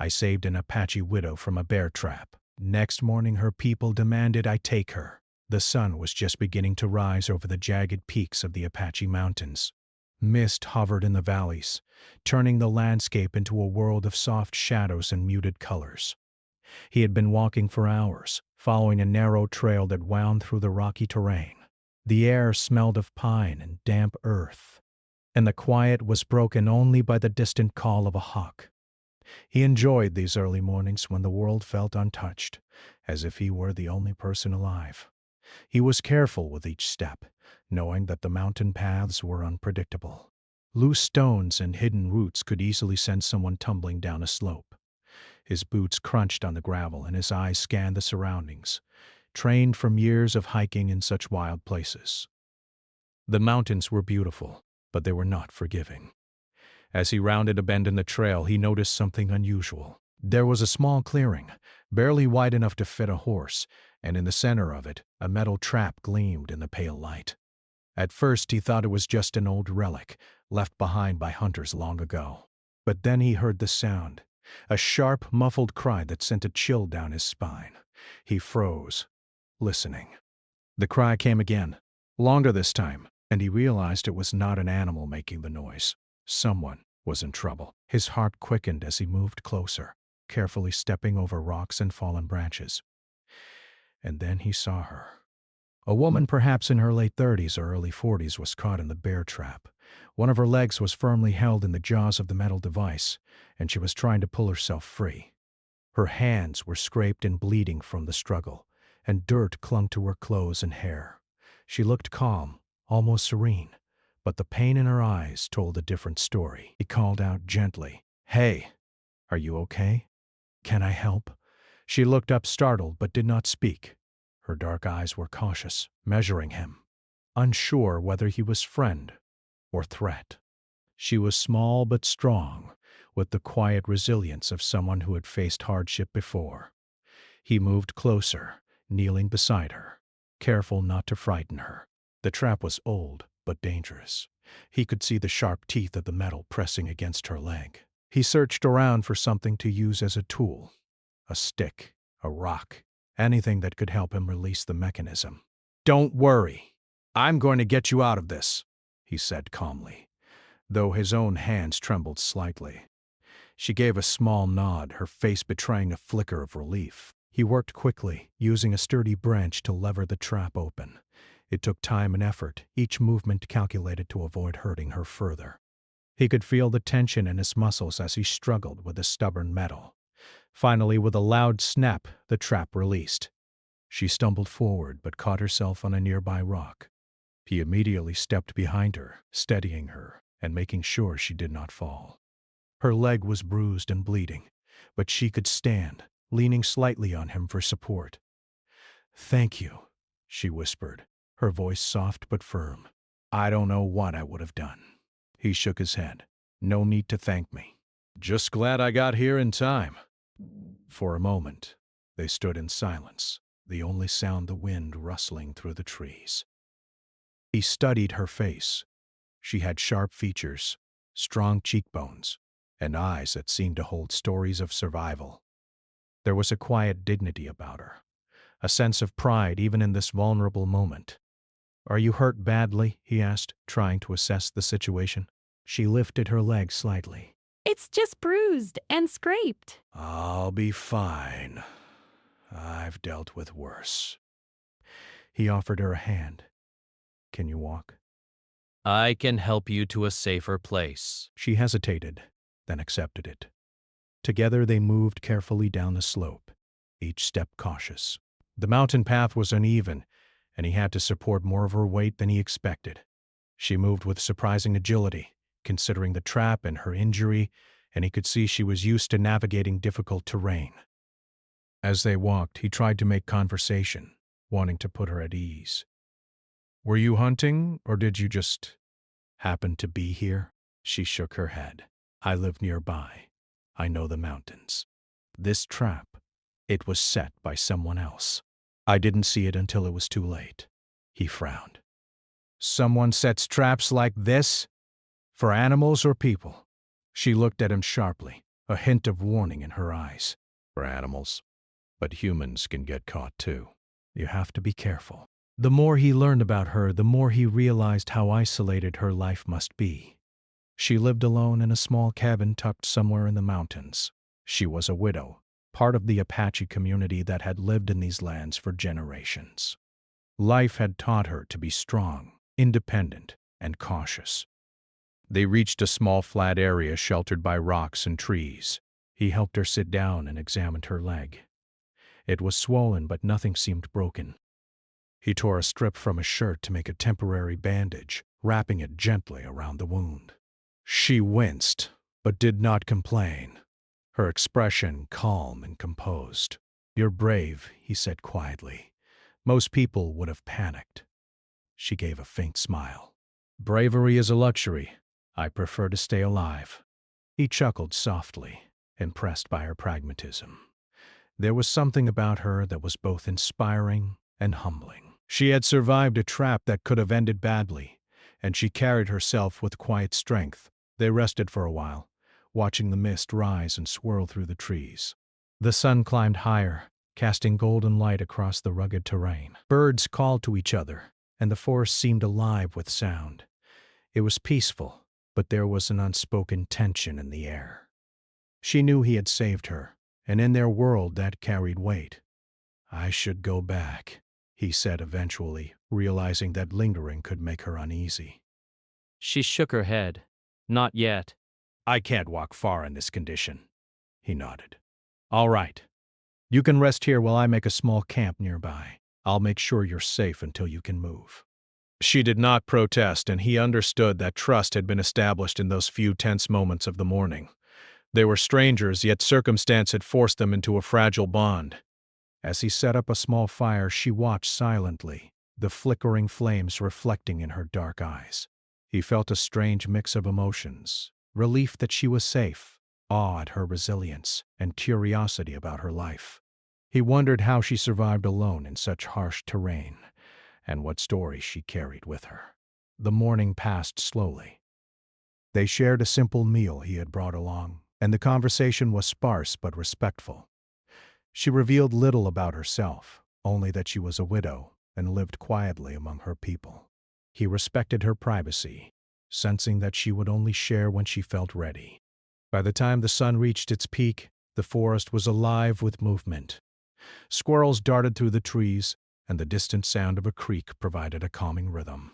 I saved an Apache widow from a bear trap. Next morning her people demanded I take her. The sun was just beginning to rise over the jagged peaks of the Apache Mountains. Mist hovered in the valleys, turning the landscape into a world of soft shadows and muted colors. He had been walking for hours, following a narrow trail that wound through the rocky terrain. The air smelled of pine and damp earth, and the quiet was broken only by the distant call of a hawk. He enjoyed these early mornings when the world felt untouched, as if he were the only person alive. He was careful with each step, knowing that the mountain paths were unpredictable. Loose stones and hidden roots could easily send someone tumbling down a slope. His boots crunched on the gravel and his eyes scanned the surroundings, trained from years of hiking in such wild places. The mountains were beautiful, but they were not forgiving. As he rounded a bend in the trail, he noticed something unusual. There was a small clearing, barely wide enough to fit a horse, and in the center of it, a metal trap gleamed in the pale light. At first, he thought it was just an old relic, left behind by hunters long ago. But then he heard the sound, a sharp, muffled cry that sent a chill down his spine. He froze, listening. The cry came again, longer this time, and he realized it was not an animal making the noise. Someone was in trouble. His heart quickened as he moved closer, carefully stepping over rocks and fallen branches. And then he saw her. A woman perhaps in her late 30s or early 40s was caught in the bear trap. One of her legs was firmly held in the jaws of the metal device, and she was trying to pull herself free. Her hands were scraped and bleeding from the struggle, and dirt clung to her clothes and hair. She looked calm, almost serene, but the pain in her eyes told a different story. He called out gently, "Hey, are you okay? Can I help?" She looked up startled but did not speak. Her dark eyes were cautious, measuring him, unsure whether he was friend or threat. She was small but strong, with the quiet resilience of someone who had faced hardship before. He moved closer, kneeling beside her, careful not to frighten her. The trap was old but dangerous. He could see the sharp teeth of the metal pressing against her leg. He searched around for something to use as a tool, a stick, a rock, anything that could help him release the mechanism. "Don't worry. I'm going to get you out of this," he said calmly, though his own hands trembled slightly. She gave a small nod, her face betraying a flicker of relief. He worked quickly, using a sturdy branch to lever the trap open. It took time and effort, each movement calculated to avoid hurting her further. He could feel the tension in his muscles as he struggled with the stubborn metal. Finally, with a loud snap, the trap released. She stumbled forward but caught herself on a nearby rock. He immediately stepped behind her, steadying her and making sure she did not fall. Her leg was bruised and bleeding, but she could stand, leaning slightly on him for support. "Thank you," she whispered, her voice soft but firm. "I don't know what I would have done." He shook his head. "No need to thank me. Just glad I got here in time." For a moment, they stood in silence, the only sound the wind rustling through the trees. He studied her face. She had sharp features, strong cheekbones, and eyes that seemed to hold stories of survival. There was a quiet dignity about her, a sense of pride even in this vulnerable moment. "Are you hurt badly?" he asked, trying to assess the situation. She lifted her leg slightly. "It's just bruised and scraped." "I'll be fine. I've dealt with worse." He offered her a hand. "Can you walk?" "I can help you to a safer place." She hesitated, then accepted it. Together they moved carefully down the slope, each step cautious. The mountain path was uneven, and he had to support more of her weight than he expected. She moved with surprising agility, considering the trap and her injury, and he could see she was used to navigating difficult terrain. As they walked, he tried to make conversation, wanting to put her at ease. "Were you hunting, or did you just happen to be here?" She shook her head. "I live nearby. I know the mountains. This trap, it was set by someone else. I didn't see it until it was too late." He frowned. "Someone sets traps like this? For animals or people?" She looked at him sharply, a hint of warning in her eyes. For animals, but humans can get caught too. You have to be careful. The more he learned about her, the more he realized how isolated her life must be. She lived alone in a small cabin tucked somewhere in the mountains. She was a widow, part of the Apache community that had lived in these lands for generations. Life had taught her to be strong, independent, and cautious. They reached a small flat area sheltered by rocks and trees. He helped her sit down and examined her leg. It was swollen, but nothing seemed broken. He tore a strip from his shirt to make a temporary bandage, wrapping it gently around the wound. She winced, but did not complain, her expression calm and composed. "You're brave," he said quietly. "Most people would have panicked." She gave a faint smile. "Bravery is a luxury. I prefer to stay alive." He chuckled softly, impressed by her pragmatism. There was something about her that was both inspiring and humbling. She had survived a trap that could have ended badly, and she carried herself with quiet strength. They rested for a while, watching the mist rise and swirl through the trees. The sun climbed higher, casting golden light across the rugged terrain. Birds called to each other, and the forest seemed alive with sound. It was peaceful, but there was an unspoken tension in the air. She knew he had saved her, and in their world that carried weight. "I should go back," he said eventually, realizing that lingering could make her uneasy. She shook her head. Not yet. "I can't walk far in this condition." He nodded. "All right. You can rest here while I make a small camp nearby. I'll make sure you're safe until you can move." She did not protest, and he understood that trust had been established in those few tense moments of the morning. They were strangers, yet circumstance had forced them into a fragile bond. As he set up a small fire, she watched silently, the flickering flames reflecting in her dark eyes. He felt a strange mix of emotions, relief that she was safe, awe at her resilience, and curiosity about her life. He wondered how she survived alone in such harsh terrain, and what stories she carried with her. The morning passed slowly. They shared a simple meal he had brought along, and the conversation was sparse but respectful. She revealed little about herself, only that she was a widow and lived quietly among her people. He respected her privacy, sensing that she would only share when she felt ready. By the time the sun reached its peak, the forest was alive with movement. Squirrels darted through the trees, and the distant sound of a creek provided a calming rhythm.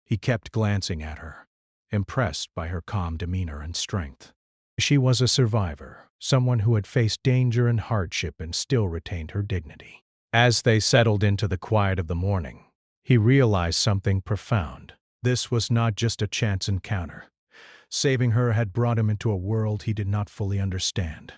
He kept glancing at her, impressed by her calm demeanor and strength. She was a survivor, someone who had faced danger and hardship and still retained her dignity. As they settled into the quiet of the morning, he realized something profound. This was not just a chance encounter. Saving her had brought him into a world he did not fully understand,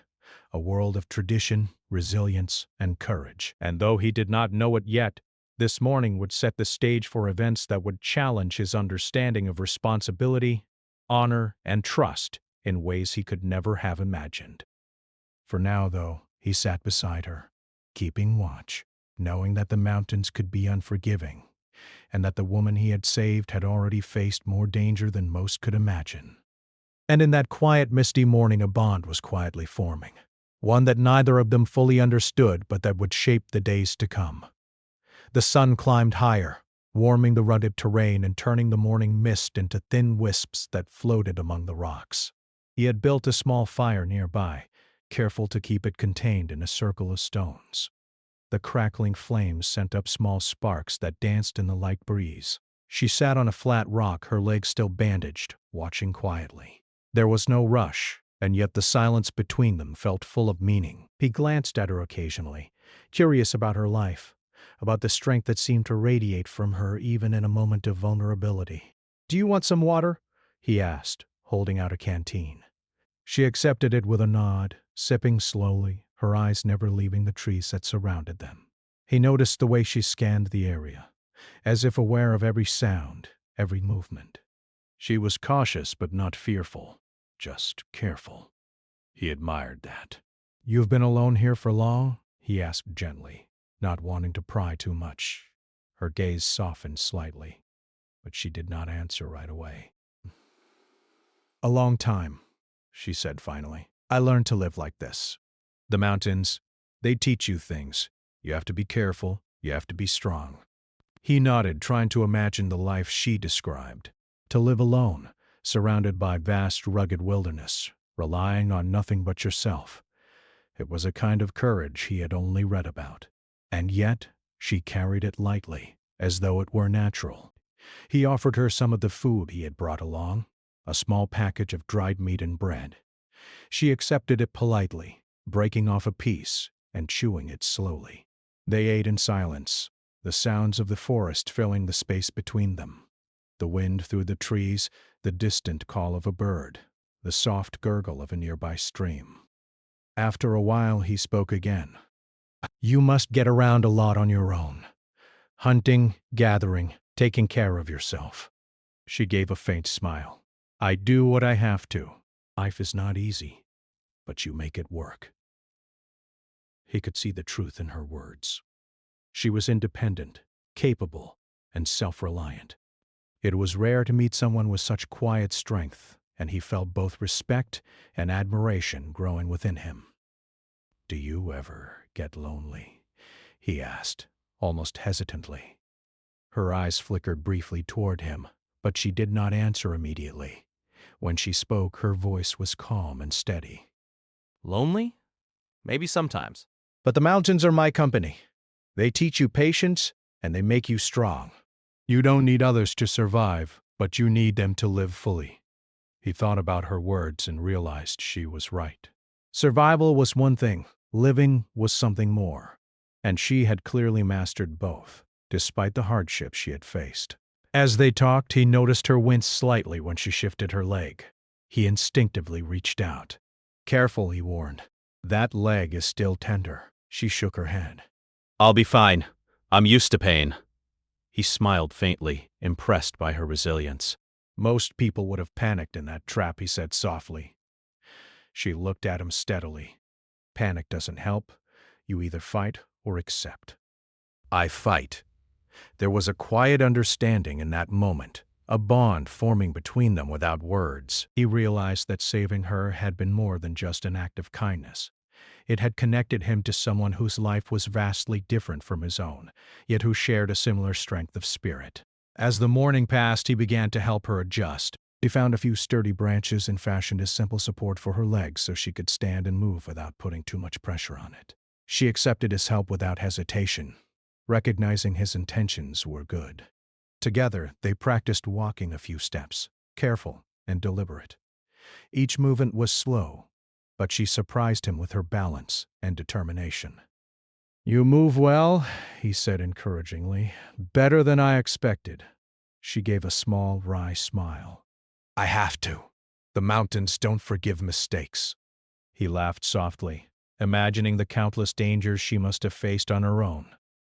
a world of tradition, resilience, and courage. And though he did not know it yet, this morning would set the stage for events that would challenge his understanding of responsibility, honor, and trust in ways he could never have imagined. For now, though, he sat beside her, keeping watch, knowing that the mountains could be unforgiving, and that the woman he had saved had already faced more danger than most could imagine. And in that quiet, misty morning, a bond was quietly forming, one that neither of them fully understood, but that would shape the days to come. The sun climbed higher, warming the rugged terrain and turning the morning mist into thin wisps that floated among the rocks. He had built a small fire nearby, careful to keep it contained in a circle of stones. The crackling flames sent up small sparks that danced in the light breeze. She sat on a flat rock, her legs still bandaged, watching quietly. There was no rush, and yet the silence between them felt full of meaning. He glanced at her occasionally, curious about her life, about the strength that seemed to radiate from her even in a moment of vulnerability. "Do you want some water?" he asked, holding out a canteen. She accepted it with a nod, sipping slowly, her eyes never leaving the trees that surrounded them. He noticed the way she scanned the area, as if aware of every sound, every movement. She was cautious but not fearful, just careful. He admired that. "You've been alone here for long?" he asked gently, not wanting to pry too much. Her gaze softened slightly, but she did not answer right away. "A long time," she said finally. I learned to live like this. The mountains, they teach you things. You have to be careful, you have to be strong. He nodded, trying to imagine the life she described. To live alone, surrounded by vast, rugged wilderness, relying on nothing but yourself. It was a kind of courage he had only read about. And yet, she carried it lightly, as though it were natural. He offered her some of the food he had brought along, a small package of dried meat and bread. She accepted it politely, breaking off a piece and chewing it slowly. They ate in silence, the sounds of the forest filling the space between them. The wind through the trees, the distant call of a bird, the soft gurgle of a nearby stream. After a while, he spoke again. You must get around a lot on your own. Hunting, gathering, taking care of yourself. She gave a faint smile. I do what I have to. Life is not easy, but you make it work. He could see the truth in her words. She was independent, capable, and self-reliant. It was rare to meet someone with such quiet strength, and he felt both respect and admiration growing within him. Do you ever get lonely? He asked, almost hesitantly. Her eyes flickered briefly toward him, but she did not answer immediately. When she spoke, her voice was calm and steady. Lonely? Maybe sometimes. But the mountains are my company. They teach you patience, and they make you strong. You don't need others to survive, but you need them to live fully. He thought about her words and realized she was right. Survival was one thing, living was something more, and she had clearly mastered both, despite the hardships she had faced. As they talked, he noticed her wince slightly when she shifted her leg. He instinctively reached out. Careful, he warned. That leg is still tender. She shook her head. I'll be fine. I'm used to pain. He smiled faintly, impressed by her resilience. Most people would have panicked in that trap, he said softly. She looked at him steadily. Panic doesn't help. You either fight or accept. I fight. There was a quiet understanding in that moment, a bond forming between them without words. He realized that saving her had been more than just an act of kindness. It had connected him to someone whose life was vastly different from his own, yet who shared a similar strength of spirit. As the morning passed, he began to help her adjust. He found a few sturdy branches and fashioned a simple support for her legs so she could stand and move without putting too much pressure on it. She accepted his help without hesitation, recognizing his intentions were good. Together, they practiced walking a few steps, careful and deliberate. Each movement was slow, but she surprised him with her balance and determination. You move well, he said encouragingly. Better than I expected. She gave a small, wry smile. I have to. The mountains don't forgive mistakes. He laughed softly, imagining the countless dangers she must have faced on her own.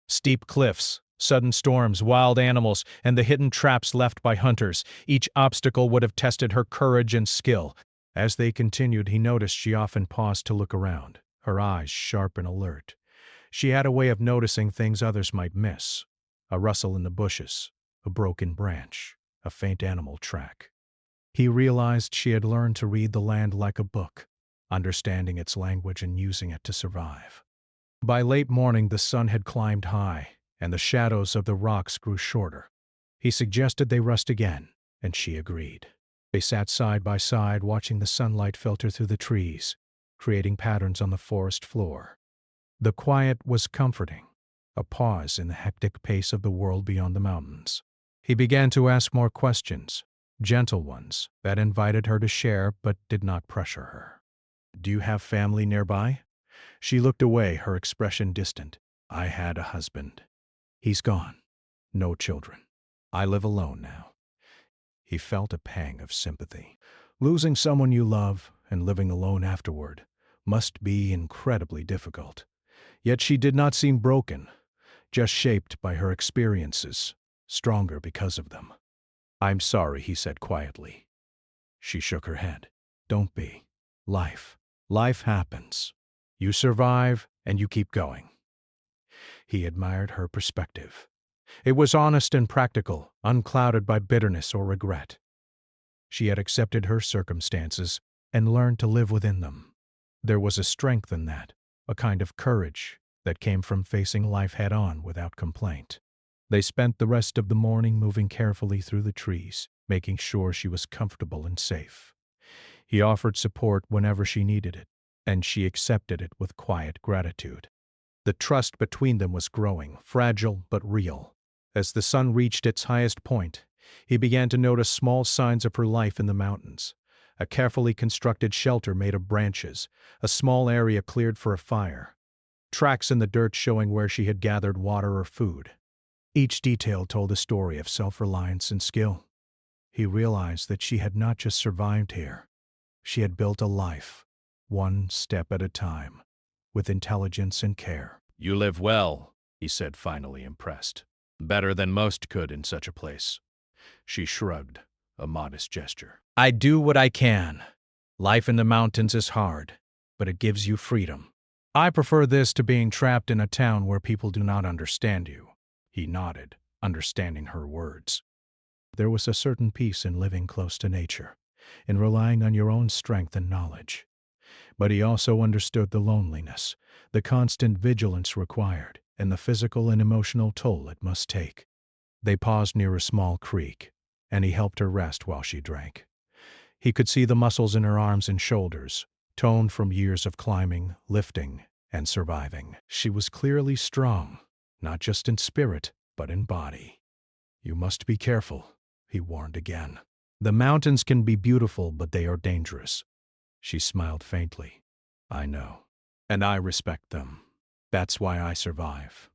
Steep cliffs, sudden storms, wild animals, and the hidden traps left by hunters. Each obstacle would have tested her courage and skill. As they continued, he noticed she often paused to look around, her eyes sharp and alert. She had a way of noticing things others might miss. A rustle in the bushes, a broken branch, a faint animal track. He realized she had learned to read the land like a book, understanding its language and using it to survive. By late morning, the sun had climbed high, and the shadows of the rocks grew shorter. He suggested they rest again, and she agreed. They sat side by side, watching the sunlight filter through the trees, creating patterns on the forest floor. The quiet was comforting, a pause in the hectic pace of the world beyond the mountains. He began to ask more questions, gentle ones that invited her to share but did not pressure her. Do you have family nearby? She looked away, her expression distant. I had a husband. He's gone. No children. I live alone now. He felt a pang of sympathy. Losing someone you love and living alone afterward must be incredibly difficult. Yet she did not seem broken, just shaped by her experiences, stronger because of them. I'm sorry, he said quietly. She shook her head. Don't be. Life happens. You survive and you keep going. He admired her perspective. It was honest and practical, unclouded by bitterness or regret. She had accepted her circumstances and learned to live within them. There was a strength in that, a kind of courage that came from facing life head-on without complaint. They spent the rest of the morning moving carefully through the trees, making sure she was comfortable and safe. He offered support whenever she needed it, and she accepted it with quiet gratitude. The trust between them was growing, fragile but real. As the sun reached its highest point, he began to notice small signs of her life in the mountains. A carefully constructed shelter made of branches, a small area cleared for a fire, tracks in the dirt showing where she had gathered water or food. Each detail told a story of self-reliance and skill. He realized that she had not just survived here. She had built a life, one step at a time, with intelligence and care. "You live well," he said, finally impressed. "Better than most could in such a place." She shrugged, a modest gesture. "I do what I can. Life in the mountains is hard, but it gives you freedom. I prefer this to being trapped in a town where people do not understand you." He nodded, understanding her words. There was a certain peace in living close to nature, in relying on your own strength and knowledge. But he also understood the loneliness, the constant vigilance required, and the physical and emotional toll it must take. They paused near a small creek, and he helped her rest while she drank. He could see the muscles in her arms and shoulders, toned from years of climbing, lifting, and surviving. She was clearly strong, not just in spirit, but in body. "You must be careful," he warned again. "The mountains can be beautiful, but they are dangerous." She smiled faintly. "I know, and I respect them. That's why I survive."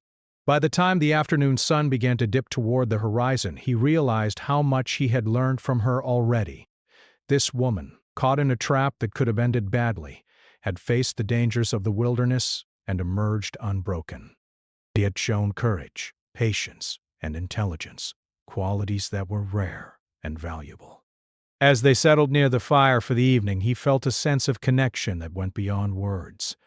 By the time the afternoon sun began to dip toward the horizon, he realized how much he had learned from her already. This woman, caught in a trap that could have ended badly, had faced the dangers of the wilderness and emerged unbroken. She had shown courage, patience, and intelligence, qualities that were rare and valuable. As they settled near the fire for the evening, he felt a sense of connection that went beyond words.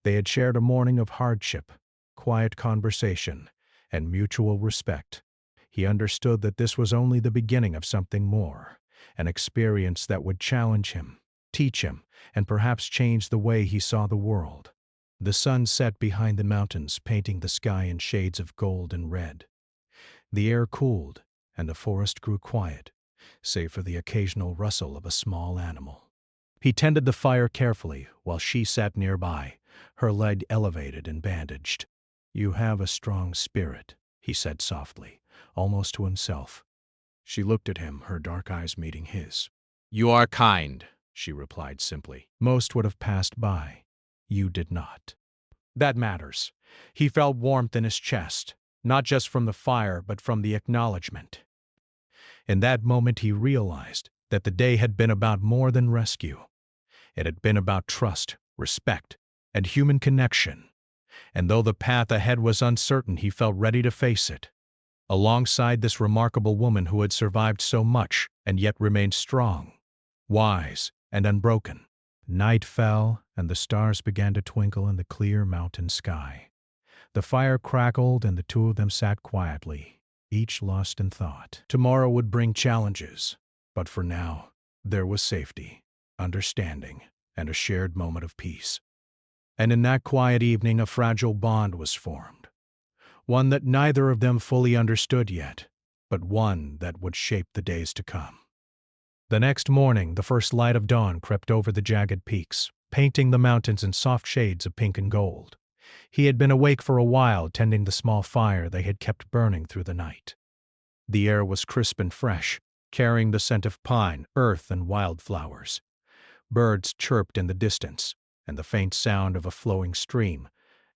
They had shared a morning of hardship, quiet conversation, and mutual respect. He understood that this was only the beginning of something more, an experience that would challenge him, teach him, and perhaps change the way he saw the world. The sun set behind the mountains, painting the sky in shades of gold and red. The air cooled, and the forest grew quiet, save for the occasional rustle of a small animal. He tended the fire carefully while she sat nearby, her leg elevated and bandaged. "You have a strong spirit," he said softly, almost to himself. She looked at him, her dark eyes meeting his. "You are kind," she replied simply. "Most would have passed by. You did not. That matters." He felt warmth in his chest, not just from the fire, but from the acknowledgement. In that moment he realized that the day had been about more than rescue. It had been about trust, respect, and human connection. And though the path ahead was uncertain, he felt ready to face it. Alongside this remarkable woman who had survived so much and yet remained strong, wise, and unbroken. Night fell, and the stars began to twinkle in the clear mountain sky. The fire crackled, and the two of them sat quietly, each lost in thought. Tomorrow would bring challenges, but for now, there was safety, understanding, and a shared moment of peace. And in that quiet evening, a fragile bond was formed. One that neither of them fully understood yet, but one that would shape the days to come. The next morning, the first light of dawn crept over the jagged peaks, painting the mountains in soft shades of pink and gold. He had been awake for a while, tending the small fire they had kept burning through the night. The air was crisp and fresh, carrying the scent of pine, earth, and wildflowers. Birds chirped in the distance, and the faint sound of a flowing stream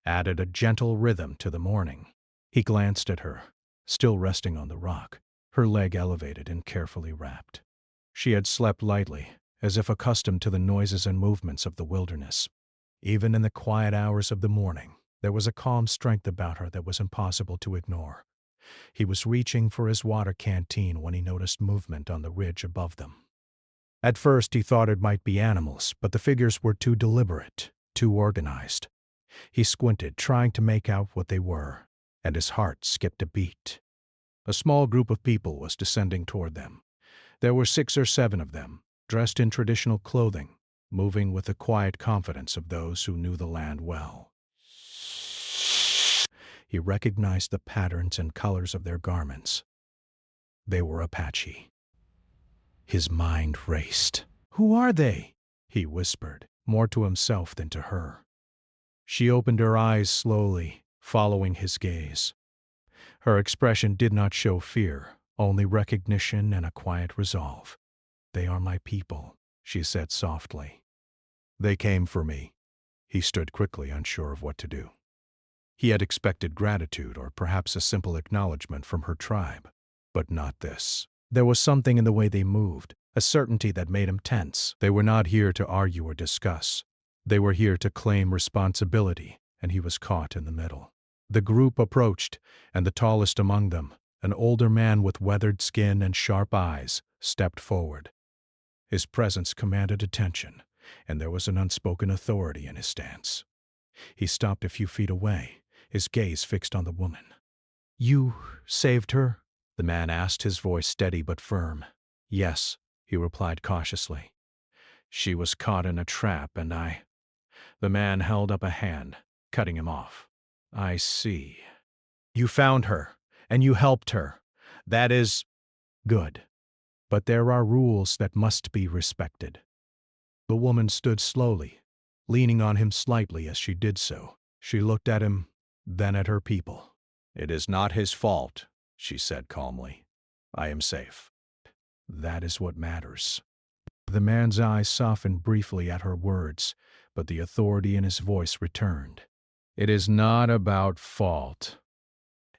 added a gentle rhythm to the morning. He glanced at her, still resting on the rock, her leg elevated and carefully wrapped. She had slept lightly, as if accustomed to the noises and movements of the wilderness. Even in the quiet hours of the morning, there was a calm strength about her that was impossible to ignore. He was reaching for his water canteen when he noticed movement on the ridge above them. At first he thought it might be animals, but the figures were too deliberate, too organized. He squinted, trying to make out what they were, and his heart skipped a beat. A small group of people was descending toward them. There were 6 or 7 of them, dressed in traditional clothing, moving with the quiet confidence of those who knew the land well. He recognized the patterns and colors of their garments. They were Apache. His mind raced. "Who are they?" he whispered, more to himself than to her. She opened her eyes slowly, following his gaze. Her expression did not show fear, only recognition and a quiet resolve. "They are my people," she said softly. "They came for me." He stood quickly, unsure of what to do. He had expected gratitude or perhaps a simple acknowledgement from her tribe, but not this. There was something in the way they moved, a certainty that made him tense. They were not here to argue or discuss. They were here to claim responsibility, and he was caught in the middle. The group approached, and the tallest among them, an older man with weathered skin and sharp eyes, stepped forward. His presence commanded attention, and there was an unspoken authority in his stance. He stopped a few feet away, his gaze fixed on the woman. "You saved her?" the man asked, his voice steady but firm. "Yes," he replied cautiously. "She was caught in a trap, and I—" The man held up a hand, cutting him off. "I see. You found her, and you helped her. That is good. But there are rules that must be respected." The woman stood slowly, leaning on him slightly as she did so. She looked at him, then at her people. "It is not his fault," she said calmly. "I am safe. That is what matters." The man's eyes softened briefly at her words, but the authority in his voice returned. "It is not about fault.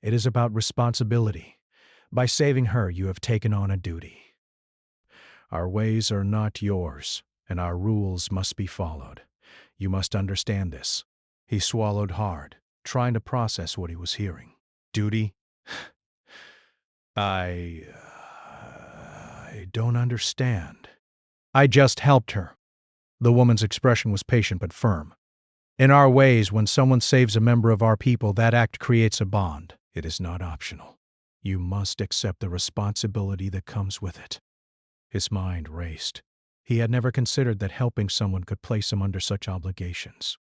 It is about responsibility. By saving her, you have taken on a duty. Our ways are not yours, and our rules must be followed. You must understand this." He swallowed hard, trying to process what he was hearing. "Duty? I don't understand." "I just helped her." The woman's expression was patient but firm. "In our ways, when someone saves a member of our people, that act creates a bond. It is not optional. You must accept the responsibility that comes with it." His mind raced. He had never considered that helping someone could place him under such obligations.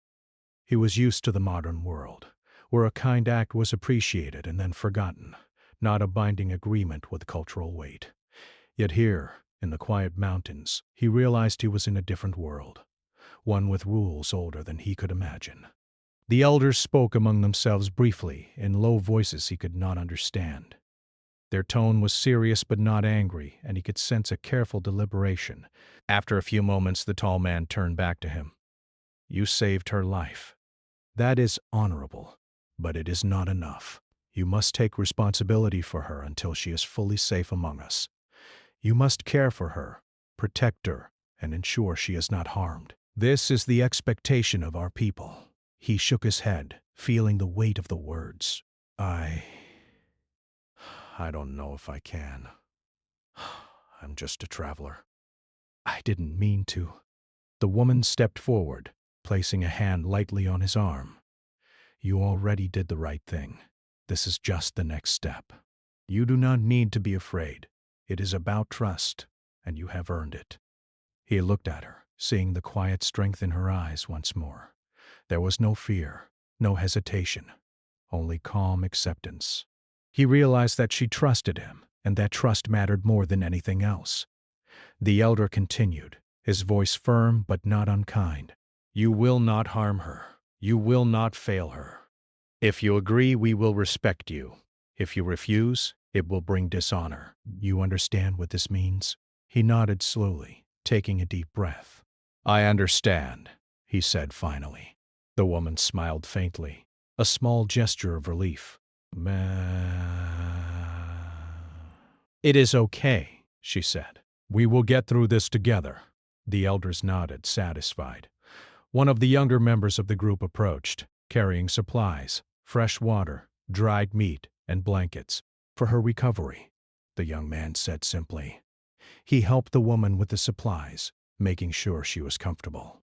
He was used to the modern world, where a kind act was appreciated and then forgotten, not a binding agreement with cultural weight. Yet here, in the quiet mountains, he realized he was in a different world, one with rules older than he could imagine. The elders spoke among themselves briefly, in low voices he could not understand. Their tone was serious but not angry, and he could sense a careful deliberation. After a few moments, the tall man turned back to him. "You saved her life. That is honorable, but it is not enough. You must take responsibility for her until she is fully safe among us. You must care for her, protect her, and ensure she is not harmed. This is the expectation of our people." He shook his head, feeling the weight of the words. I don't know if I can. I'm just a traveler." "I didn't mean to." The woman stepped forward, placing a hand lightly on his arm. "You already did the right thing. This is just the next step. You do not need to be afraid. It is about trust, and you have earned it." He looked at her, seeing the quiet strength in her eyes once more. There was no fear, no hesitation, only calm acceptance. He realized that she trusted him, and that trust mattered more than anything else. The elder continued, his voice firm but not unkind. "You will not harm her. You will not fail her. If you agree, we will respect you. If you refuse, it will bring dishonor. You understand what this means?" He nodded slowly, taking a deep breath. "I understand," he said finally. The woman smiled faintly, a small gesture of relief. "It is okay," she said. "We will get through this together." The elders nodded, satisfied. One of the younger members of the group approached, carrying supplies, fresh water, dried meat, and blankets. "For her recovery," the young man said simply. He helped the woman with the supplies, making sure she was comfortable.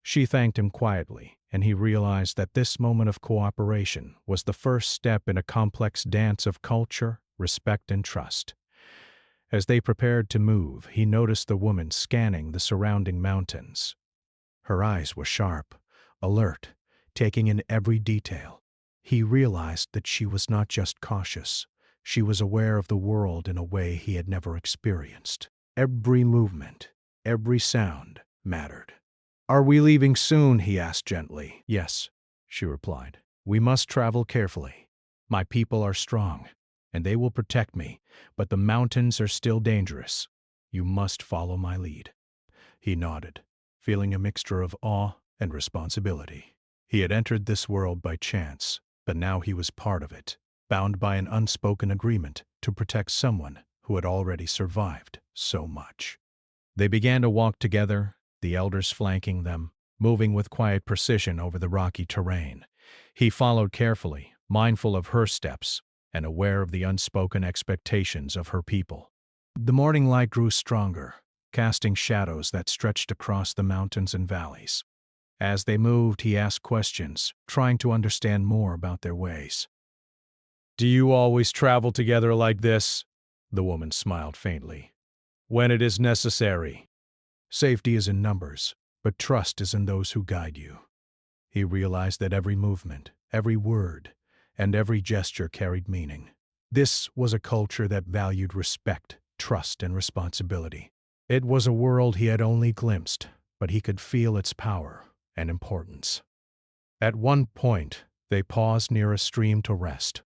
She thanked him quietly, and he realized that this moment of cooperation was the first step in a complex dance of culture, respect, and trust. As they prepared to move, he noticed the woman scanning the surrounding mountains. Her eyes were sharp, alert, taking in every detail. He realized that she was not just cautious. She was aware of the world in a way he had never experienced. Every movement, every sound mattered. "Are we leaving soon?" he asked gently. "Yes," she replied. "We must travel carefully. My people are strong, and they will protect me, but the mountains are still dangerous. You must follow my lead." He nodded, feeling a mixture of awe and responsibility. He had entered this world by chance, but now he was part of it, bound by an unspoken agreement to protect someone who had already survived so much. They began to walk together, the elders flanking them, moving with quiet precision over the rocky terrain. He followed carefully, mindful of her steps and aware of the unspoken expectations of her people. The morning light grew stronger, casting shadows that stretched across the mountains and valleys. As they moved, he asked questions, trying to understand more about their ways. "Do you always travel together like this?" The woman smiled faintly. "When it is necessary." "Safety is in numbers, but trust is in those who guide you." He realized that every movement, every word, and every gesture carried meaning. This was a culture that valued respect, trust, and responsibility. It was a world he had only glimpsed, but he could feel its power and importance. At one point, they paused near a stream to rest.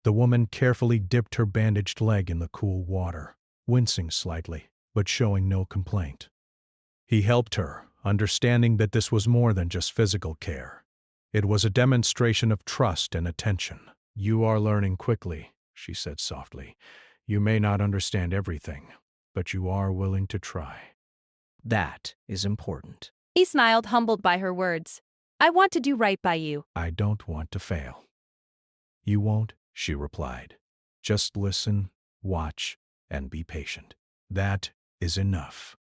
The woman carefully dipped her bandaged leg in the cool water, wincing slightly, but showing no complaint. He helped her, understanding that this was more than just physical care. It was a demonstration of trust and attention. "You are learning quickly," she said softly. "You may not understand everything, but you are willing to try. That is important." He smiled, humbled by her words. "I want to do right by you." "I don't want to fail." "You won't," she replied. "Just listen, watch, and be patient. That is enough."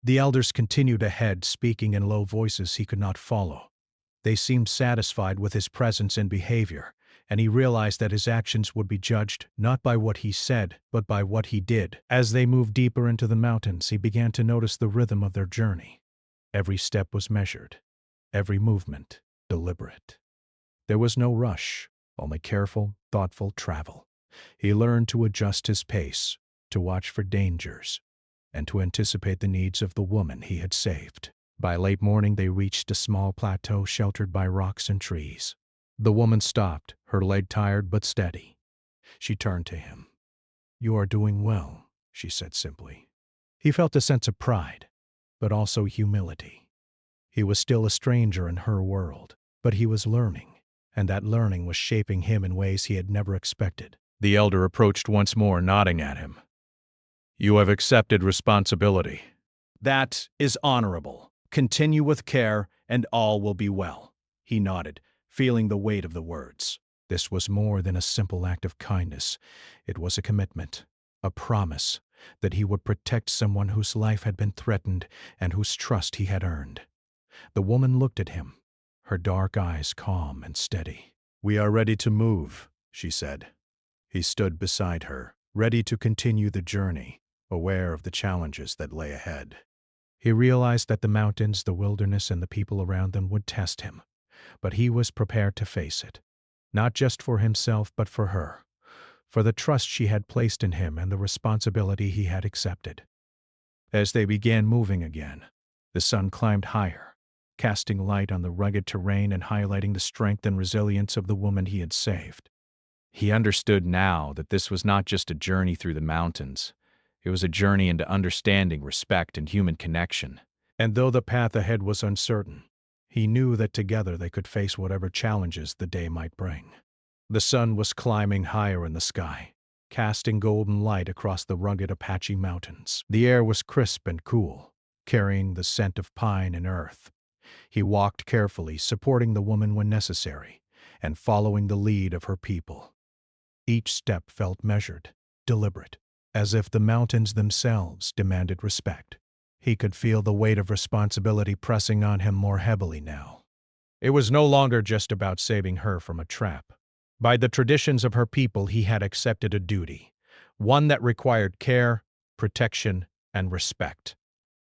The elders continued ahead, speaking in low voices he could not follow. They seemed satisfied with his presence and behavior, and he realized that his actions would be judged not by what he said, but by what he did. As they moved deeper into the mountains, he began to notice the rhythm of their journey. Every step was measured, every movement deliberate. There was no rush, only careful, thoughtful travel. He learned to adjust his pace, to watch for dangers, and to anticipate the needs of the woman he had saved. By late morning, they reached a small plateau sheltered by rocks and trees. The woman stopped, her leg tired but steady. She turned to him. "You are doing well," she said simply. He felt a sense of pride, but also humility. He was still a stranger in her world, but he was learning, and that learning was shaping him in ways he had never expected. The elder approached once more, nodding at him. "You have accepted responsibility. That is honorable. Continue with care, and all will be well." He nodded, feeling the weight of the words. This was more than a simple act of kindness. It was a commitment, a promise that he would protect someone whose life had been threatened and whose trust he had earned. The woman looked at him, her dark eyes calm and steady. "We are ready to move," she said. He stood beside her, ready to continue the journey, aware of the challenges that lay ahead. He realized that the mountains, the wilderness, and the people around them would test him, but he was prepared to face it, not just for himself but for her, for the trust she had placed in him and the responsibility he had accepted. As they began moving again, the sun climbed higher, casting light on the rugged terrain and highlighting the strength and resilience of the woman he had saved. He understood now that this was not just a journey through the mountains. It was a journey into understanding, respect, and human connection. And though the path ahead was uncertain, he knew that together they could face whatever challenges the day might bring. The sun was climbing higher in the sky, casting golden light across the rugged Apache mountains. The air was crisp and cool, carrying the scent of pine and earth. He walked carefully, supporting the woman when necessary, and following the lead of her people. Each step felt measured, deliberate, as if the mountains themselves demanded respect. He could feel the weight of responsibility pressing on him more heavily now. It was no longer just about saving her from a trap. By the traditions of her people, he had accepted a duty, one that required care, protection, and respect.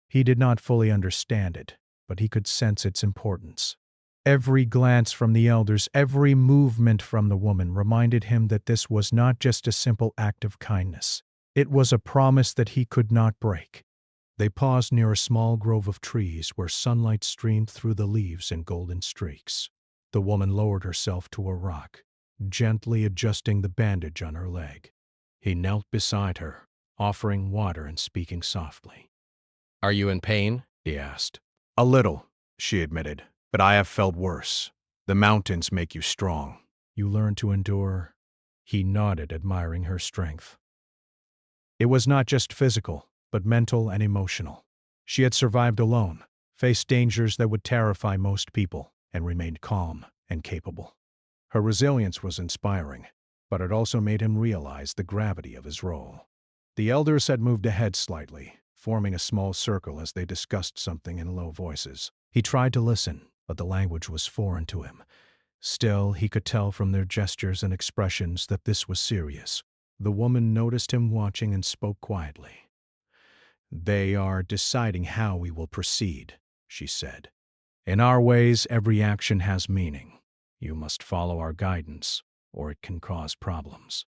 He did not fully understand it, but he could sense its importance. Every glance from the elders, every movement from the woman reminded him that this was not just a simple act of kindness. It was a promise that he could not break. They paused near a small grove of trees where sunlight streamed through the leaves in golden streaks. The woman lowered herself to a rock, gently adjusting the bandage on her leg. He knelt beside her, offering water and speaking softly. Are you in pain? He asked. A little, she admitted, but I have felt worse. The mountains make you strong. You learn to endure. He nodded, admiring her strength. It was not just physical, but mental and emotional. She had survived alone, faced dangers that would terrify most people, and remained calm and capable. Her resilience was inspiring, but it also made him realize the gravity of his role. The elders had moved ahead slightly, forming a small circle as they discussed something in low voices. He tried to listen, but the language was foreign to him. Still, he could tell from their gestures and expressions that this was serious. The woman noticed him watching and spoke quietly. They are deciding how we will proceed, she said. In our ways, every action has meaning. You must follow our guidance, or it can cause problems.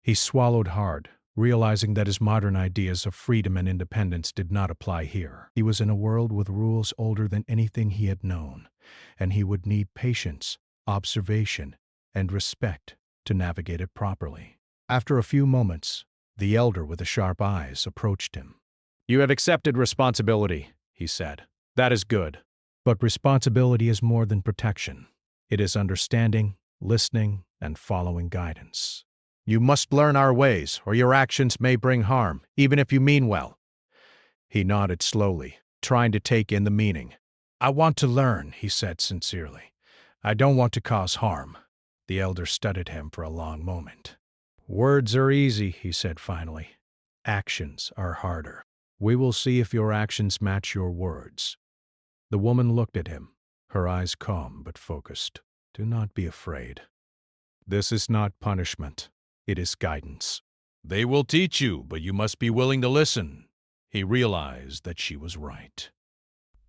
He swallowed hard, realizing that his modern ideas of freedom and independence did not apply here. He was in a world with rules older than anything he had known, and he would need patience, observation, and respect to navigate it properly. After a few moments, the elder with the sharp eyes approached him. You have accepted responsibility, he said. That is good. But responsibility is more than protection. It is understanding, listening, and following guidance. You must learn our ways, or your actions may bring harm, even if you mean well. He nodded slowly, trying to take in the meaning. I want to learn, he said sincerely. I don't want to cause harm. The elder studied him for a long moment. Words are easy, he said finally. Actions are harder. We will see if your actions match your words. The woman looked at him, her eyes calm but focused. Do not be afraid. This is not punishment. It is guidance. They will teach you, but you must be willing to listen. He realized that she was right.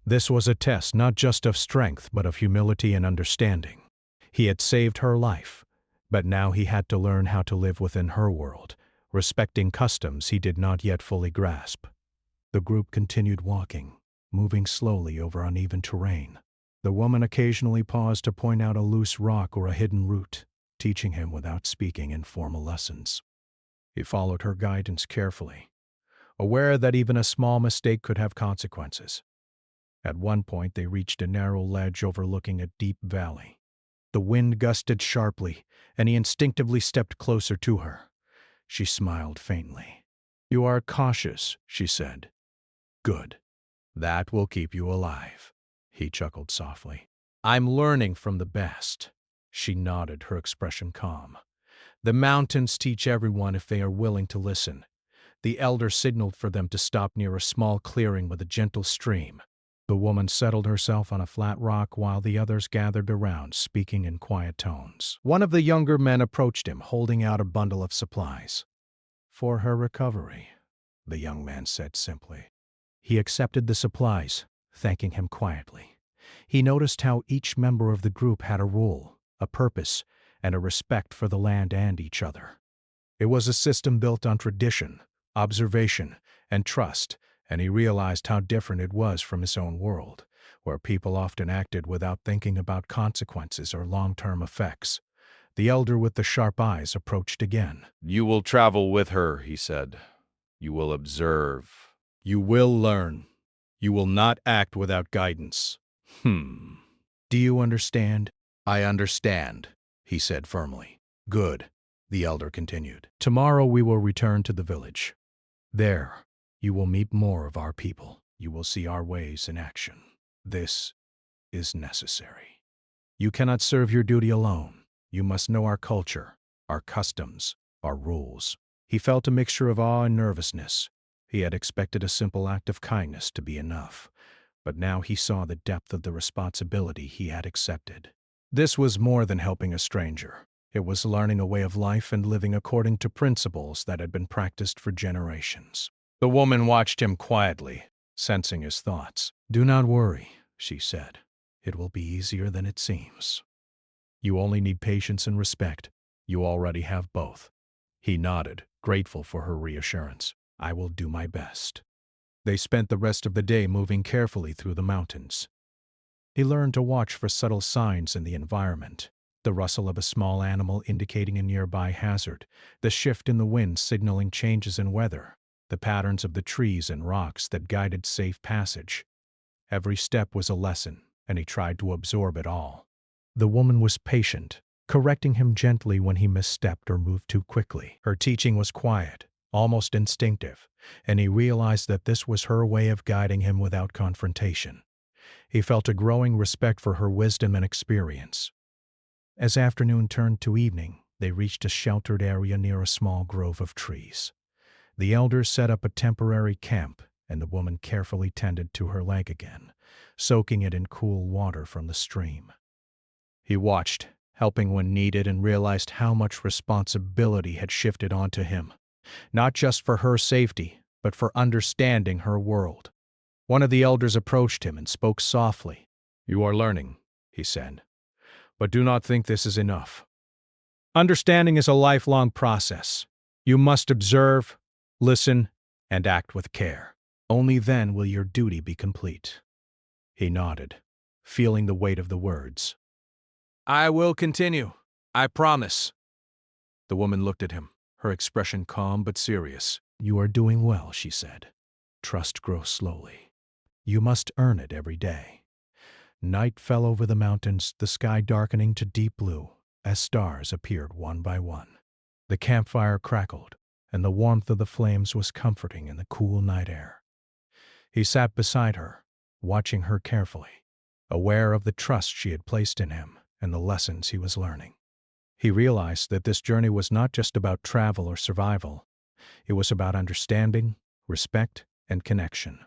This was a test not just of strength, but of humility and understanding. He had saved her life, but now he had to learn how to live within her world, respecting customs he did not yet fully grasp. The group continued walking, moving slowly over uneven terrain. The woman occasionally paused to point out a loose rock or a hidden root, teaching him without speaking informal lessons. He followed her guidance carefully, aware that even a small mistake could have consequences. At one point, they reached a narrow ledge overlooking a deep valley. The wind gusted sharply, and he instinctively stepped closer to her. She smiled faintly. You are cautious, she said. Good. That will keep you alive. He chuckled softly. I'm learning from the best. She nodded, her expression calm. The mountains teach everyone if they are willing to listen. The elder signaled for them to stop near a small clearing with a gentle stream. The woman settled herself on a flat rock while the others gathered around, speaking in quiet tones. One of the younger men approached him, holding out a bundle of supplies. For her recovery, the young man said simply. He accepted the supplies, thanking him quietly. He noticed how each member of the group had a role, a purpose, and a respect for the land and each other. It was a system built on tradition, observation, and trust, and he realized how different it was from his own world, where people often acted without thinking about consequences or long-term effects. The elder with the sharp eyes approached again. You will travel with her, he said. You will observe. You will learn. You will not act without guidance. Do you understand? I understand, he said firmly. Good, the elder continued. Tomorrow we will return to the village. There, you will meet more of our people. You will see our ways in action. This is necessary. You cannot serve your duty alone. You must know our culture, our customs, our rules. He felt a mixture of awe and nervousness. He had expected a simple act of kindness to be enough, but now he saw the depth of the responsibility he had accepted. This was more than helping a stranger. It was learning a way of life and living according to principles that had been practiced for generations. The woman watched him quietly, sensing his thoughts. Do not worry, she said. "It will be easier than it seems. You only need patience and respect. You already have both." He nodded, grateful for her reassurance. "I will do my best." They spent the rest of the day moving carefully through the mountains. He learned to watch for subtle signs in the environment: the rustle of a small animal indicating a nearby hazard, the shift in the wind signaling changes in weather, the patterns of the trees and rocks that guided safe passage. Every step was a lesson, and he tried to absorb it all. The woman was patient, correcting him gently when he misstepped or moved too quickly. Her teaching was quiet, almost instinctive, and he realized that this was her way of guiding him without confrontation. He felt a growing respect for her wisdom and experience. As afternoon turned to evening, they reached a sheltered area near a small grove of trees. The elders set up a temporary camp, and the woman carefully tended to her leg again, soaking it in cool water from the stream. He watched, helping when needed, and realized how much responsibility had shifted onto him, not just for her safety, but for understanding her world. One of the elders approached him and spoke softly. "You are learning," he said, "but do not think this is enough. Understanding is a lifelong process. You must observe, listen, and act with care. Only then will your duty be complete." He nodded, feeling the weight of the words. "I will continue. I promise." The woman looked at him, her expression calm but serious. "You are doing well," she said. "Trust grows slowly. You must earn it every day." Night fell over the mountains, the sky darkening to deep blue as stars appeared one by one. The campfire crackled, and the warmth of the flames was comforting in the cool night air. He sat beside her, watching her carefully, aware of the trust she had placed in him and the lessons he was learning. He realized that this journey was not just about travel or survival. It was about understanding, respect, and connection.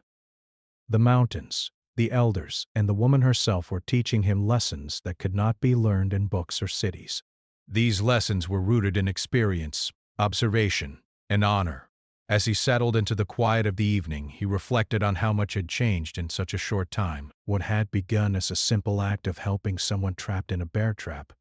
The mountains, the elders, and the woman herself were teaching him lessons that could not be learned in books or cities. These lessons were rooted in experience, observation, and honor. As he settled into the quiet of the evening, he reflected on how much had changed in such a short time. What had begun as a simple act of helping someone trapped in a bear trap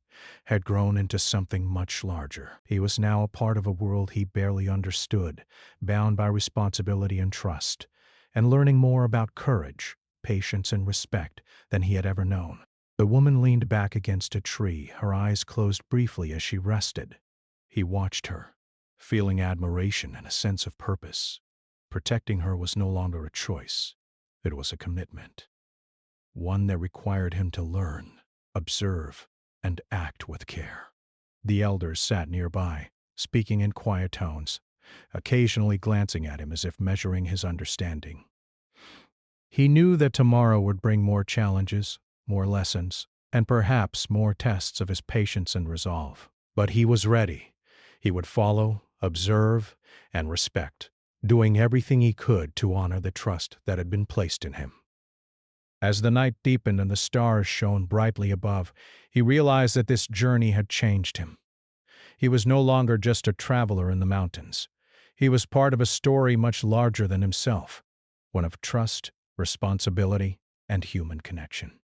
had grown into something much larger. He was now a part of a world he barely understood, bound by responsibility and trust, and learning more about courage, patience, and respect than he had ever known. The woman leaned back against a tree, her eyes closed briefly as she rested. He watched her, feeling admiration and a sense of purpose. Protecting her was no longer a choice. It was a commitment. One that required him to learn, observe, and act with care. The elders sat nearby, speaking in quiet tones, occasionally glancing at him as if measuring his understanding. He knew that tomorrow would bring more challenges, more lessons, and perhaps more tests of his patience and resolve. But he was ready. He would follow, observe, and respect, doing everything he could to honor the trust that had been placed in him. As the night deepened and the stars shone brightly above, he realized that this journey had changed him. He was no longer just a traveler in the mountains. He was part of a story much larger than himself, one of trust, responsibility, and human connection.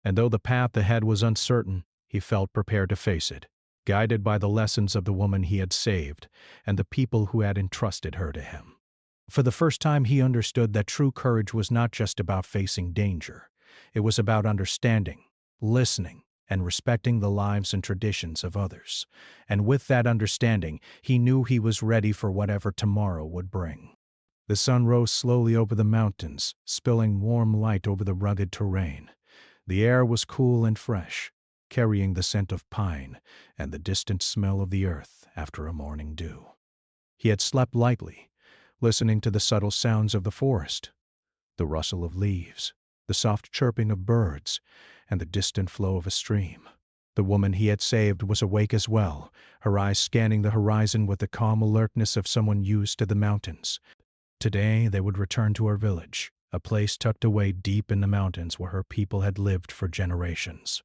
And though the path ahead was uncertain, he felt prepared to face it, guided by the lessons of the woman he had saved and the people who had entrusted her to him. For the first time, he understood that true courage was not just about facing danger. It was about understanding, listening, and respecting the lives and traditions of others. And with that understanding, he knew he was ready for whatever tomorrow would bring. The sun rose slowly over the mountains, spilling warm light over the rugged terrain. The air was cool and fresh, carrying the scent of pine and the distant smell of the earth after a morning dew. He had slept lightly, listening to the subtle sounds of the forest, the rustle of leaves, the soft chirping of birds, and the distant flow of a stream. The woman he had saved was awake as well, her eyes scanning the horizon with the calm alertness of someone used to the mountains. Today they would return to her village, a place tucked away deep in the mountains where her people had lived for generations.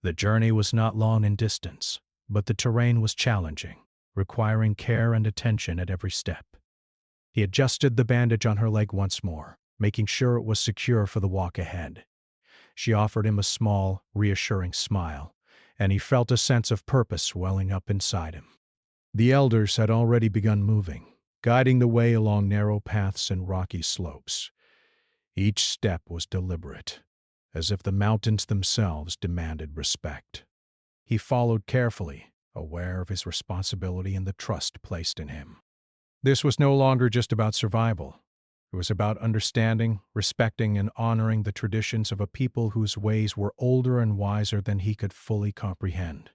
The journey was not long in distance, but the terrain was challenging, requiring care and attention at every step. He adjusted the bandage on her leg once more, making sure it was secure for the walk ahead. She offered him a small, reassuring smile, and he felt a sense of purpose welling up inside him. The elders had already begun moving, guiding the way along narrow paths and rocky slopes. Each step was deliberate, as if the mountains themselves demanded respect. He followed carefully, aware of his responsibility and the trust placed in him. This was no longer just about survival. It was about understanding, respecting, and honoring the traditions of a people whose ways were older and wiser than he could fully comprehend.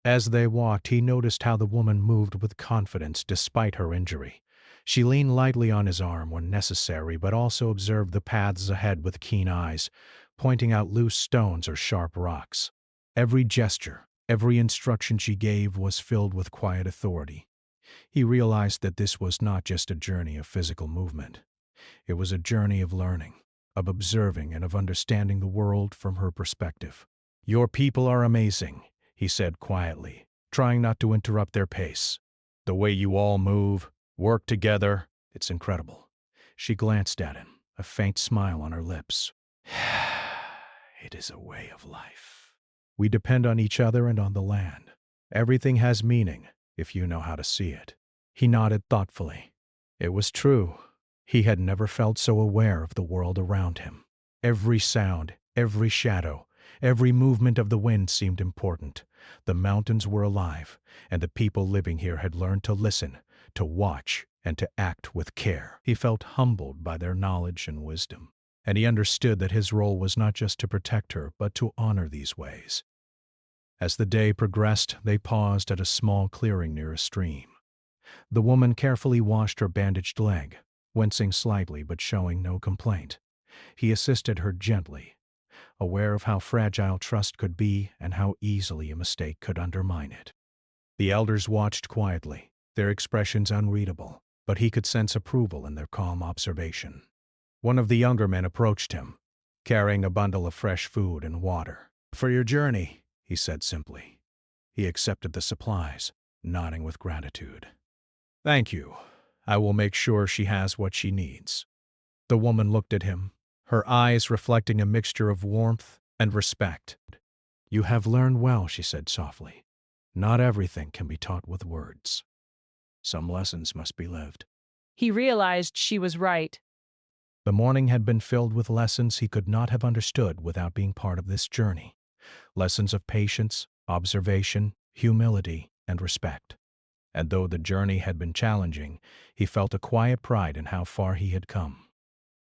As they walked, he noticed how the woman moved with confidence despite her injury. She leaned lightly on his arm when necessary, but also observed the paths ahead with keen eyes, pointing out loose stones or sharp rocks. Every gesture, every instruction she gave was filled with quiet authority. He realized that this was not just a journey of physical movement. It was a journey of learning, of observing, and of understanding the world from her perspective. "Your people are amazing," he said quietly, trying not to interrupt their pace. "The way you all move, work together, it's incredible." She glanced at him, a faint smile on her lips. "It is a way of life. We depend on each other and on the land. Everything has meaning, if you know how to see it." He nodded thoughtfully. It was true. He had never felt so aware of the world around him. Every sound, every shadow, every movement of the wind seemed important. The mountains were alive, and the people living here had learned to listen, to watch, and to act with care. He felt humbled by their knowledge and wisdom, and he understood that his role was not just to protect her, but to honor these ways. As the day progressed, they paused at a small clearing near a stream. The woman carefully washed her bandaged leg, wincing slightly but showing no complaint. He assisted her gently, aware of how fragile trust could be and how easily a mistake could undermine it. The elders watched quietly, their expressions unreadable, but he could sense approval in their calm observation. One of the younger men approached him, carrying a bundle of fresh food and water. "For your journey," he said simply. He accepted the supplies, nodding with gratitude. "Thank you. I will make sure she has what she needs." The woman looked at him, her eyes reflecting a mixture of warmth and respect. "You have learned well," she said softly. "Not everything can be taught with words. Some lessons must be lived." He realized she was right. The morning had been filled with lessons he could not have understood without being part of this journey. Lessons of patience, observation, humility, and respect. And though the journey had been challenging, he felt a quiet pride in how far he had come.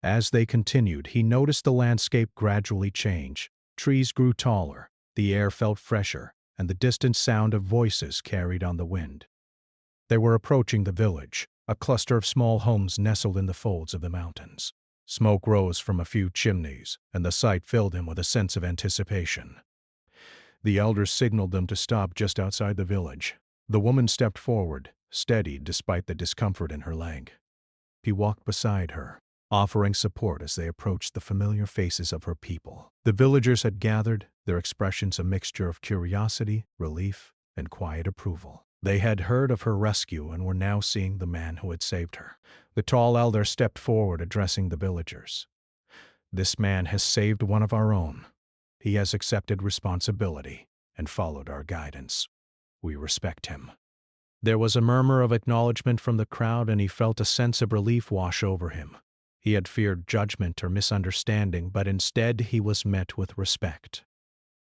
As they continued, he noticed the landscape gradually change. Trees grew taller, the air felt fresher, and the distant sound of voices carried on the wind. They were approaching the village, a cluster of small homes nestled in the folds of the mountains. Smoke rose from a few chimneys, and the sight filled him with a sense of anticipation. The elders signaled them to stop just outside the village. The woman stepped forward, steady despite the discomfort in her leg. He walked beside her, offering support as they approached the familiar faces of her people. The villagers had gathered, their expressions a mixture of curiosity, relief, and quiet approval. They had heard of her rescue and were now seeing the man who had saved her. The tall elder stepped forward, addressing the villagers. "This man has saved one of our own. He has accepted responsibility and followed our guidance. We respect him." There was a murmur of acknowledgement from the crowd, and he felt a sense of relief wash over him. He had feared judgment or misunderstanding, but instead he was met with respect.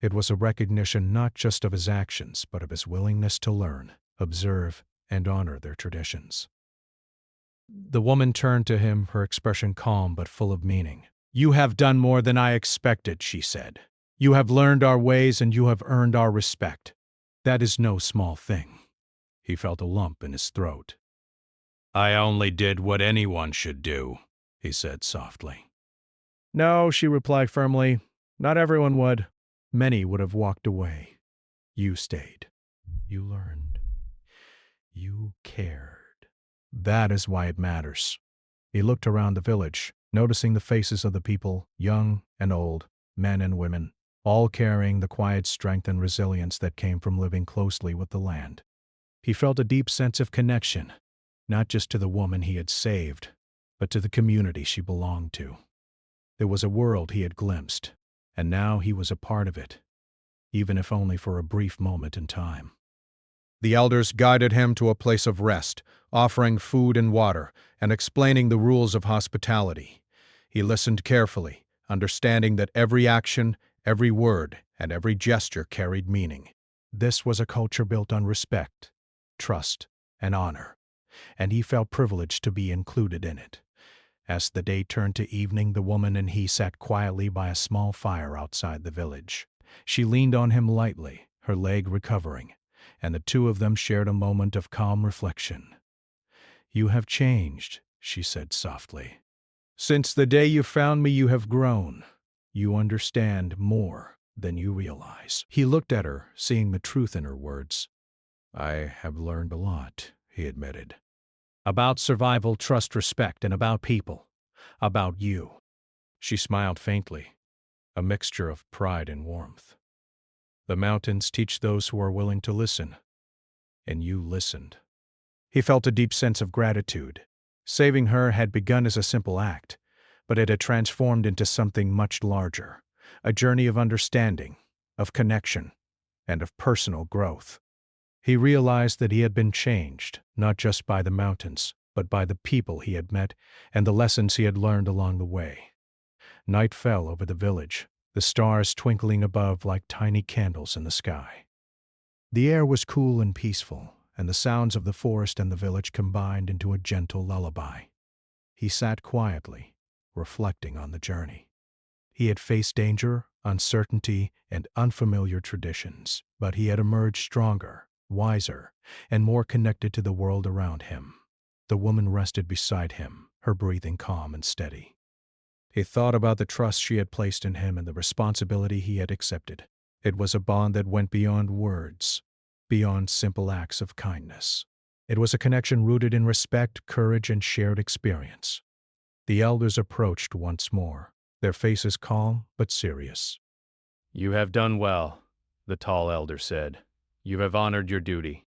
It was a recognition not just of his actions, but of his willingness to learn, observe, and honor their traditions. The woman turned to him, her expression calm but full of meaning. "You have done more than I expected," she said. "You have learned our ways and you have earned our respect. That is no small thing." He felt a lump in his throat. "I only did what anyone should do," he said softly. "No," she replied firmly. "Not everyone would. Many would have walked away. You stayed. You learned. You cared. That is why it matters." He looked around the village, noticing the faces of the people, young and old, men and women, all carrying the quiet strength and resilience that came from living closely with the land. He felt a deep sense of connection, not just to the woman he had saved, but to the community she belonged to. There was a world he had glimpsed, and now he was a part of it, even if only for a brief moment in time. The elders guided him to a place of rest, offering food and water, and explaining the rules of hospitality. He listened carefully, understanding that every action, every word, and every gesture carried meaning. This was a culture built on respect, trust, and honor, and he felt privileged to be included in it. As the day turned to evening, the woman and he sat quietly by a small fire outside the village. She leaned on him lightly, her leg recovering, and the two of them shared a moment of calm reflection. "You have changed," she said softly. "Since the day you found me, you have grown. You understand more than you realize." He looked at her, seeing the truth in her words. "I have learned a lot," he admitted. "About survival, trust, respect, and about people. About you." She smiled faintly, a mixture of pride and warmth. "The mountains teach those who are willing to listen. And you listened." He felt a deep sense of gratitude. Saving her had begun as a simple act, but it had transformed into something much larger, a journey of understanding, of connection, and of personal growth. He realized that he had been changed, not just by the mountains, but by the people he had met and the lessons he had learned along the way. Night fell over the village, the stars twinkling above like tiny candles in the sky. The air was cool and peaceful, and the sounds of the forest and the village combined into a gentle lullaby. He sat quietly, reflecting on the journey. He had faced danger, uncertainty, and unfamiliar traditions, but he had emerged stronger, wiser, and more connected to the world around him. The woman rested beside him, her breathing calm and steady. He thought about the trust she had placed in him and the responsibility he had accepted. It was a bond that went beyond words, beyond simple acts of kindness. It was a connection rooted in respect, courage, and shared experience. The elders approached once more, their faces calm but serious. "You have done well," the tall elder said. "You have honored your duty."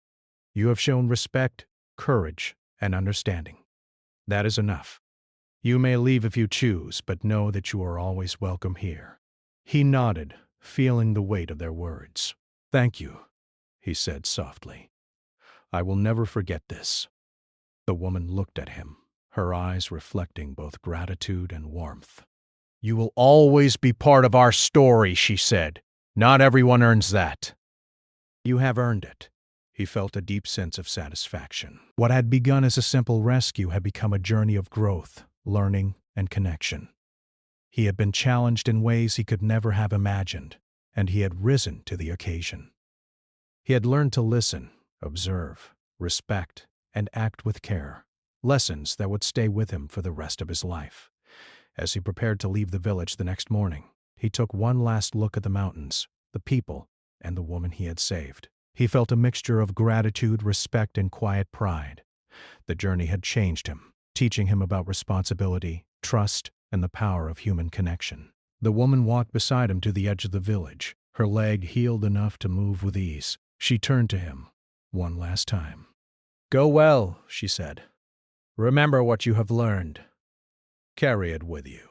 "You have shown respect, courage, and understanding. That is enough. You may leave if you choose, but know that you are always welcome here." He nodded, feeling the weight of their words. "Thank you," he said softly. "I will never forget this." The woman looked at him, her eyes reflecting both gratitude and warmth. "You will always be part of our story," she said. "Not everyone earns that." "You have earned it." He felt a deep sense of satisfaction. What had begun as a simple rescue had become a journey of growth, learning, and connection. He had been challenged in ways he could never have imagined, and he had risen to the occasion. He had learned to listen, observe, respect, and act with care, lessons that would stay with him for the rest of his life. As he prepared to leave the village the next morning, he took one last look at the mountains, the people, and the woman he had saved. He felt a mixture of gratitude, respect, and quiet pride. The journey had changed him, teaching him about responsibility, trust, and the power of human connection. The woman walked beside him to the edge of the village, her leg healed enough to move with ease. She turned to him one last time. "Go well," she said. "Remember what you have learned. Carry it with you."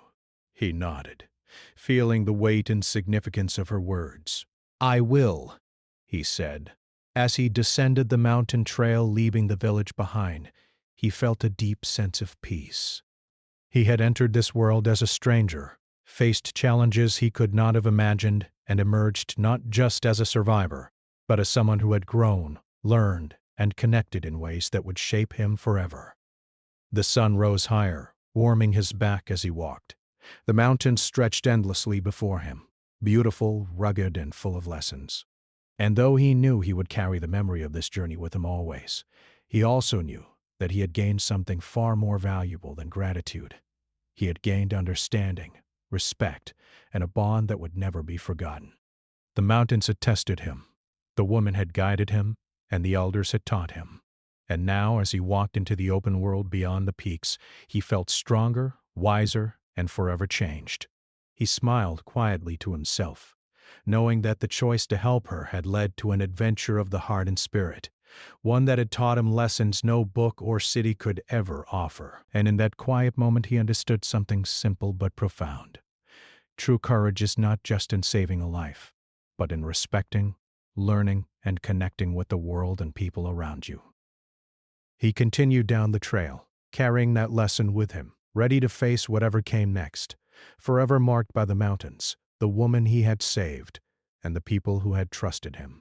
He nodded, feeling the weight and significance of her words. "I will," he said. As he descended the mountain trail, leaving the village behind, he felt a deep sense of peace. He had entered this world as a stranger, faced challenges he could not have imagined, and emerged not just as a survivor, but as someone who had grown, learned, and connected in ways that would shape him forever. The sun rose higher, warming his back as he walked. The mountains stretched endlessly before him, beautiful, rugged, and full of lessons. And though he knew he would carry the memory of this journey with him always, he also knew that he had gained something far more valuable than gratitude. He had gained understanding, respect, and a bond that would never be forgotten. The mountains had tested him, the woman had guided him, and the elders had taught him. And now, as he walked into the open world beyond the peaks, he felt stronger, wiser, and forever changed. He smiled quietly to himself, knowing that the choice to help her had led to an adventure of the heart and spirit, one that had taught him lessons no book or city could ever offer. And in that quiet moment he understood something simple but profound. True courage is not just in saving a life, but in respecting, learning, and connecting with the world and people around you. He continued down the trail, carrying that lesson with him, ready to face whatever came next, forever marked by the mountains, the woman he had saved, and the people who had trusted him.